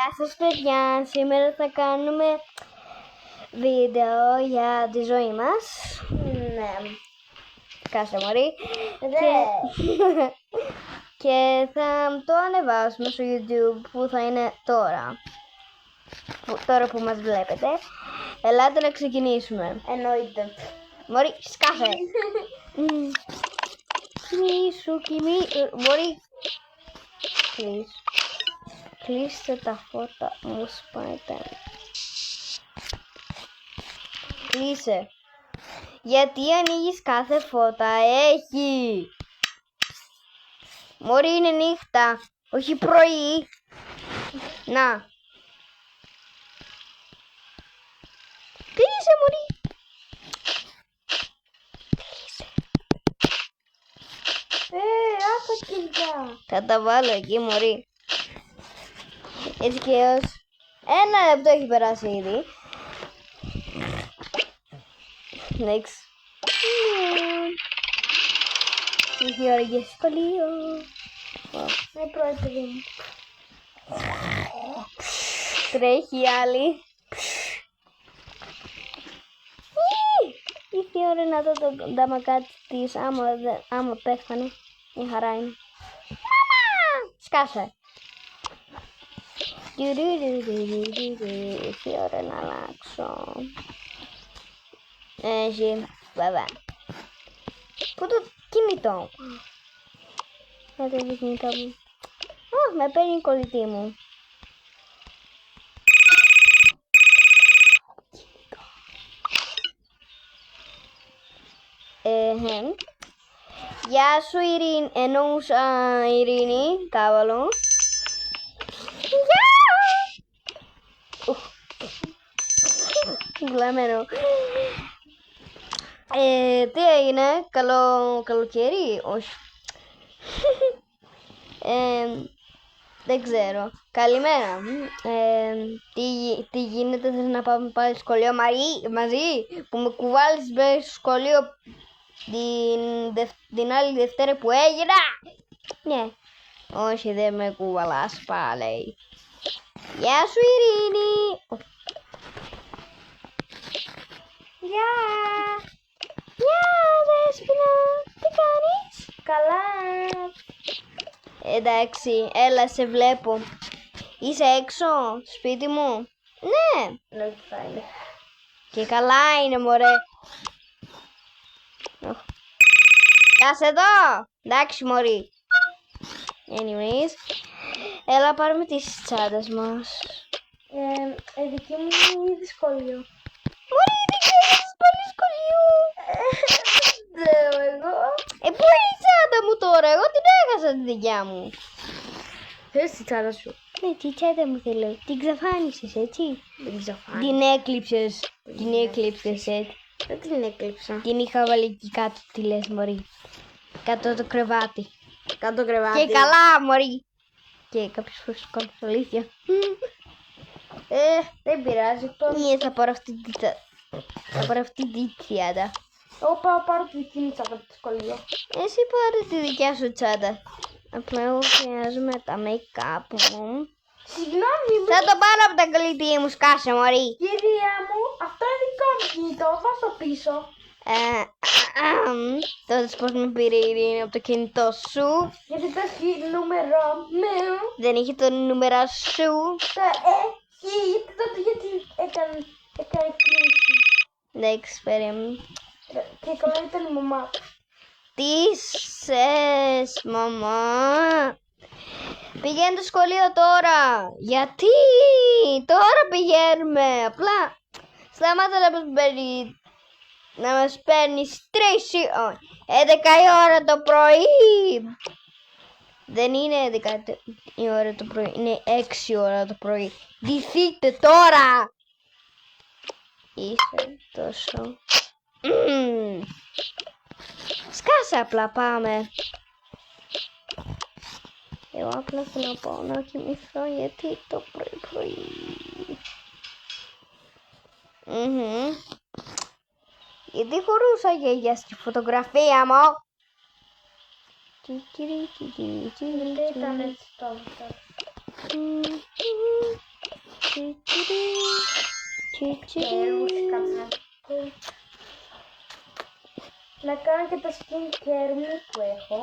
Γεια σας παιδιά, σήμερα θα κάνουμε βίντεο για τη ζωή μας. Ναι. Κάσε μωρή. Και θα το ανεβάσουμε στο YouTube που θα είναι τώρα. Τώρα που μας βλέπετε. Ελάτε να ξεκινήσουμε. Εννοείται. Μωρή, σκάσε. Κοιμήσου. Μωρή. Κλείστε τα φώτα, μου σπάει τα. Κλείσε. Γιατί ανοίγεις κάθε φώτα, έχει. Μωρή, είναι νύχτα, όχι πρωί. Να. Κλείσε, μωρή. Κλείσε. Άφα κιλιά. Θα τα βάλω εκεί, μωρή. Έτσι και έως 1 λεπτό έχει περάσει ήδη. Next. Έχει ώρα για σχολείο. Ναι, πρώτη παιδί μου. Τρέχει η άλλη. Ήρθε η ώρα να δω το νταμακάτι της, άμα πέθανε. Μια χαρά είναι. Μάμα! Σκάσε. Ήρθε η ώρα να αλλάξω. Έχει, βέβαια. Πού το κινητό? Να το κινητό μου. Με παίρνει η κολλητή μου. Γεια σου Ειρήνη, εννοούσα Ειρήνη, κάβαλο. Γεια! Γλαμμένο. Τι έγινε, καλοκαίρι, όχι. Δεν ξέρω. Καλημέρα. Τι γίνεται, θες να πάμε πάλι σχολείο μαζί, που με κουβάλεις στο σχολείο την άλλη Δευτέρα που έγινα. Ναι. Όχι, δεν με κουβαλάς πάλι. Γεια σου Ειρήνη. Γεια. Γεια Δέσποινα. Τι κάνεις? Καλά. Εντάξει, έλα σε βλέπω. Είσαι έξω, σπίτι μου? Ναι. Ναι, θα είναι. Και καλά είναι μωρέ. Κάσε εδώ. Εντάξει μωρή. Anyways, έλα πάρουμε τις τσάντες μας. Δική μου είναι ήδη σχολείο. Μωρή, δεν ξέρεις πάλι σχολείο. Εγώ. Πού είναι η τσάντα μου τώρα? Εγώ την έχασα τη δικιά μου. Θες τη τσάντα σου? Ναι, τη τσάντα μου θέλω. Την ξαφάνισες, έτσι? Δεν την ξαφάνισα. Την έκλειψες. Την έκλειψες, έτσι. Δεν την έκλειψα. Την είχα βάλει εκεί κάτω, τι λες μωρή? Κάτω το κρεβάτι. Κάτω το κρεβάτι. Και καλά μωρή. Και κάποιες φορές το κάνω αλήθεια. Δεν πειράζει. Ναι, θα πάρω αυτή την τσάντα. Εγώ πάω πάρω τη δική μου τσάντα από το σχολείο. Εσύ πάρε τη δικιά σου τσάντα. Απλά εγώ χρειάζομαι τα make-up μου. Συγγνώμη μου. Θα το πάρω από τα κλειδί μου, σκάσε μωρή. Κυρία μου, αυτό είναι δικό μου κινητό. Θα στο πίσω. Τότε πώς με πήρε η Ειρήνη από το κινητό σου? Γιατί το έχει νούμερο μου. Δεν είχε το νούμερο σου. Το έχει. Τότε γιατί έκανε κλίση. Εντάξει, περίμενε. Και καλά ήταν η μαμά. Τι σες, μαμά? Πηγαίνει στο σχολείο τώρα. Γιατί? Τώρα πηγαίνουμε. Απλά σταμάτα να μας παίρνεις 11 η ώρα το πρωί. Δεν είναι 11 η ώρα το πρωί, είναι 6 η ώρα το πρωί. Ντυθείτε τώρα. Είσαι τόσο... Σκάσε απλά, πάμε. Εγώ απλά θέλω να πάω να κοιμηθώ γιατί το πρωί. Γιατί χωρούσα γιαγιά στη φωτογραφία μου. Δεν ήταν έτσι το Να κάνω και τα skincare μου που έχω.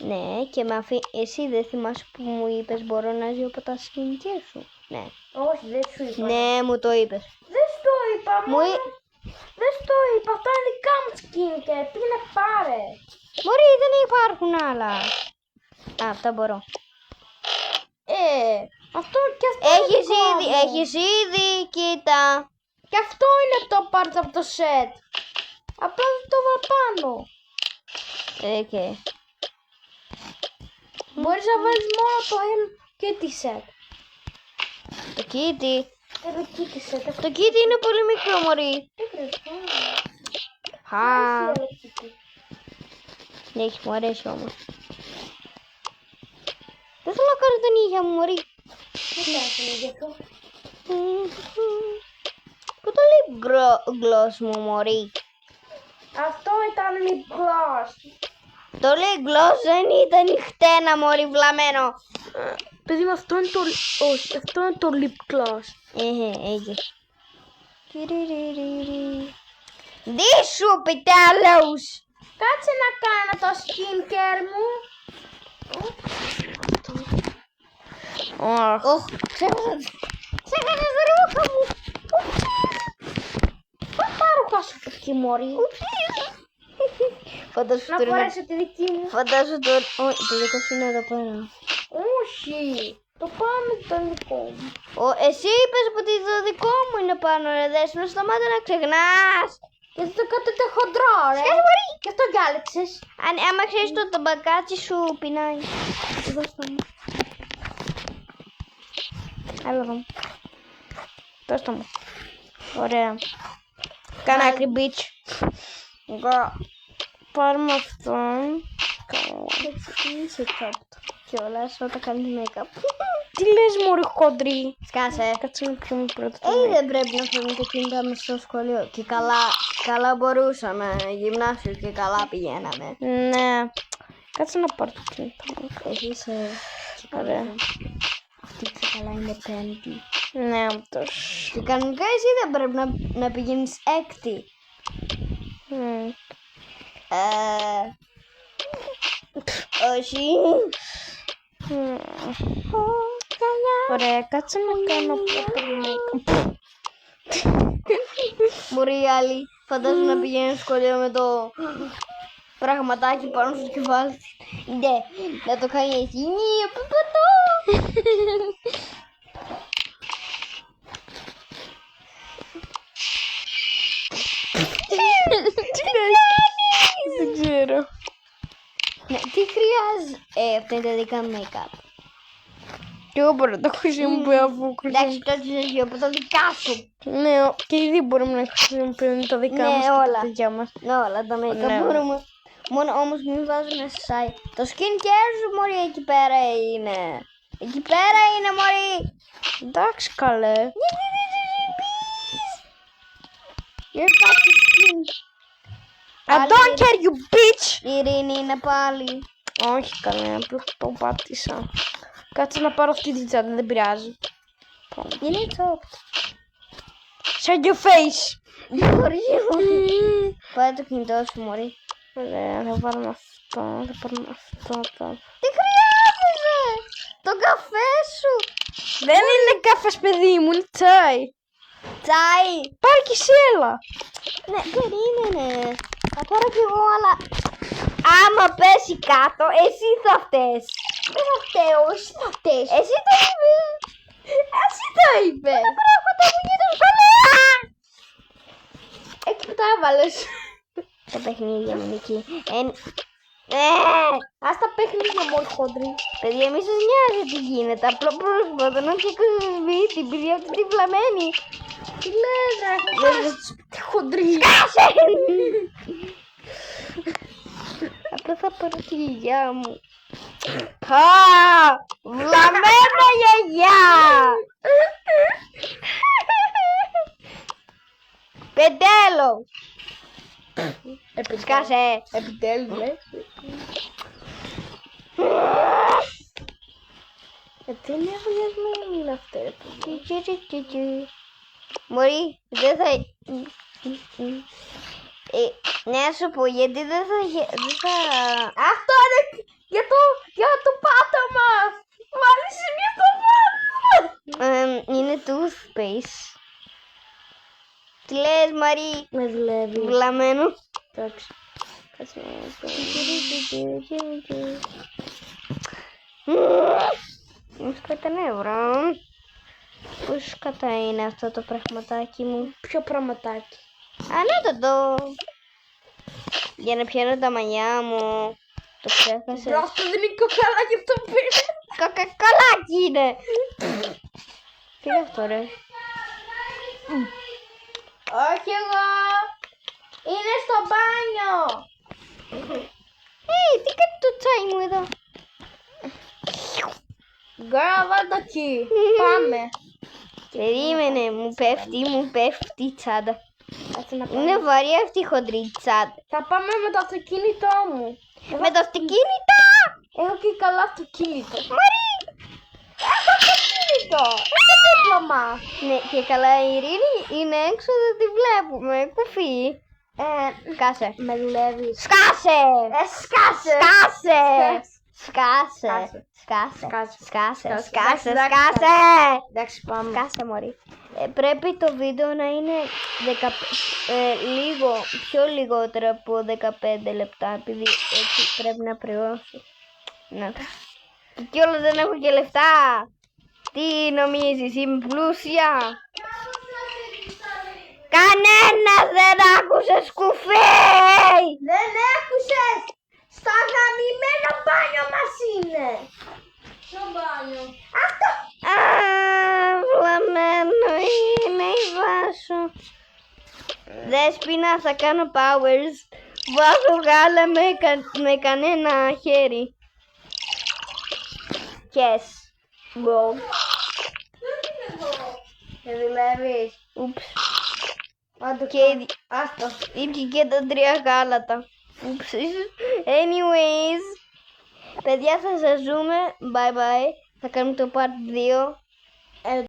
Ναι, και εσύ δεν θυμάσαι που μου είπες μπορώ να ζω από τα skincare σου. Ναι. Όχι, δεν σου είπα. Ναι, μου το είπες. Δεν σου το είπα, Μου μόνο. Δεν σου το είπα, αυτά είναι δικά μου skincare. Πήγαινε πάρε. Μωρή, δεν υπάρχουν άλλα. Α, αυτά μπορώ. Αυτό και αυτό είναι δικό μου. Έχεις ήδη, κοίτα. Και αυτό είναι το πάρτς από το set. Απλά δεν το βάλω πάνω. Okay. Μπορείς να βάλεις μόνο το kitty set. Το kitty. Το kitty set. Το kitty είναι πολύ μικρό, μωρή. Δεν χρειάζεται. Α, ναι, μου αρέσει όμως. Δεν θέλω να κάνω τον ήγια μου, μωρή. Δεν χρειάζεται για αυτό. Πού το lip gloss μου, μωρή. Αυτό ήταν lip gloss. Το lip gloss δεν ήταν χτένα, μωρή, βλαμμένο. Παιδί μου, αυτό είναι το... Όχι, αυτό είναι το lip gloss. Έχεις. Δίσου, επιτέλους. Κάτσε να κάνω το skincare μου. Ωχ, ξέχασα τα ρούχα μου. Πώς τα ρούχα σου εκεί, μωρή. Φαντάσου Να τώρα. φορέσω τη δική μου. Φαντάσου τώρα. Όχι, το δικό σου είναι εδώ πέρα. Όχι. Το πάνω ήταν δικό μου. Εσύ είπες ότι το δικό μου είναι πάνω, ρε Δέσποινα, σταμάτα να ξεχνάς. Γιατί το κάτω το χοντρό, ρε. Σκάσε, μωρή. Γι' αυτό διάλεξες. Άμα ξέρεις το ταμπακάτσι σου πεινάει. Δώσ' το μου. Έλα εδώ. Δώσ' το μου. Ωραία. Κάνα άκρη bitch. Πάρουμε αυτό. Είσαι τσόπτο. Κιόλας όταν κάνεις make-up. Τι λες, μωρή χοντρή. Σκάσε. Κάτσε να πιούμε πρώτα το make-up. Δεν πρέπει να φέρουμε τα κινητά μας στο σχολείο. Και καλά μπορούσαμε. Γυμνάσιο και καλά πηγαίναμε. Ναι. Κάτσε να πάρω το κινητό μου. Εσύ είσαι. Ωραία. Αυτή καλά είναι πέμπτη. Ναι, το Και κανονικά εσύ δεν πρέπει να πηγαίνεις έκτη. Όχι. Ωραία, κάτσε να κάνω πρώτα make-up. Μπορεί οι άλλοι φαντάζομαι να πηγαίνουν στο σχολείο με το πραγματάκι πάνω στο κεφάλι. Ναι, να το κάνει έτσι. Ναι, παπατώ. Δεν ξέρω. Ναι, τι χρειάζεται. Αυτά είναι τα δικά make-up. Και εγώ μπορώ να το χρησιμοποιώ αφού Εντάξει, τότε είσαι από τα δικά σου. Ναι, και ήδη μπορούμε να χρησιμοποιούμε τα δικά μας και όλα. τα δικιά μας. Ναι, όλα τα make-up Ναι. μπορούμε. Μόνο όμως μην βάζουμε site. Το skincare σου, μωρή, εκεί πέρα είναι. Εκεί πέρα είναι, μωρή. Εντάξει, καλέ. You're fucking I don't care, you bitch! Η Ειρήνη είναι πάλι. Όχι, καλέ, απλά το πάτησα. Κάτσε να πάρω αυτή την τσάντα, δεν πειράζει. Είναι τσόπ. Shut your face! Πάρε το κινητό σου, μωρή. Ωραία, θα βάλουμε αυτό, θα πάρουμε αυτό τώρα. Τι χρειάζεσαι! Το καφέ σου! Δεν είναι καφές, παιδί μου, είναι τσάι. Τσάι! Πάρε και σέλα. Ναι, περίμενε. Θα πάρω κι εγώ, αλλά άμα πέσει κάτω, εσύ θα φταίς. Δεν θα φταίω, εσύ θα φταίς. Εσύ το είπες. Εσύ το είπες. Τα πράγματα μου γίνονται καλά. Εκεί που τα έβαλες. Τα παιχνίδια μου εκεί. Ας τα παιχνίδια μου, χοντρή. Παιδιά, μη σας νοιάζει τι γίνεται. Απλά προσπαθώ να φτιάξω σπίτι, επειδή αυτή τη βλαμμένη. Τι λες, ρε, τι χοντρή. Σκάσε! Απλά θα πάρω τη γιαγιά μου. Βλαμμένα γιαγιά! Πεντέλο! Σκάσε! Επιτέλους, λες. Τι είναι αγωνιασμένο αυτό, ρε παιδί. Μωρή, δεν θα... Ναι, σου πω γιατί δεν θα... Αυτό είναι για το πάτωμα. Βάλεις μια στο πάτωμα. Είναι toothpaste. Τι λες, Μαρή? Με δουλεύει. Βλαμμένο. Εντάξει. Κάτσε Μου σκάτα νεύρα. Πώς κατά είναι αυτό το πραγματάκι μου? Ποιο πραγματάκι? Ανέτοτο. Για να πιάνω τα μαλλιά μου. Το ξέχασα. Αυτό δεν είναι κοκαλάκι, αυτό πήρε. Κακακαλάκι είναι. Τι είναι αυτό ρε? Όχι εγώ. Είναι στο μπάνιο. Τι κάνει το τσάι μου εδώ? Girl, βάλτε εκεί. Πάμε. Περίμενε, μου πέφτει η τσάντα. Κάτσε να πάμε. Είναι βαρύ αυτή η χοντρή τσάντα. Θα πάμε με το αυτοκίνητό μου. Με το αυτοκίνητο! Έχω και καλό αυτοκίνητο. Μαρή! Έχω αυτοκίνητο. Έχω δίπλωμα. Ναι, και καλά η Ειρήνη είναι έξω, δεν τη βλέπουμε. Κουφί. Σκάσε. Με δουλεύει. Σκάσε! Σκάσε. Σκάσε! Σκάσε. Σκάσε! Σκάσε. Σκάσε! Σκάσε. Σκάσε! Εντάξει, Σκάσε! Εντάξει, πάμε. Σκάσε, μωρή. Πρέπει το βίντεο να είναι πιο λιγότερο από 15 λεπτά, επειδή έτσι πρέπει να πληρώσω. Ναι. Και κιόλας δεν έχω και λεφτά. Τι νομίζεις, είμαι πλούσια? Κανένας δεν άκουσε, σκουφί! Δεν άκουσες. Στο αγαπημένο μπάνιο μας είναι. Ποιο μπάνιο? Αυτό. Βλαμμένο είναι η Βάσο. Δέσποινα, θα κάνω powers. Βάζω γάλα με κανένα χέρι. Yes. Go. Δεν δουλεύεις. Ούψ. Άντε, Και άστο. ήπια και τα 3 γάλατα. Ούψ. Anyways. Παιδιά, θα σας δούμε. Bye bye. Θα κάνουμε το part 2.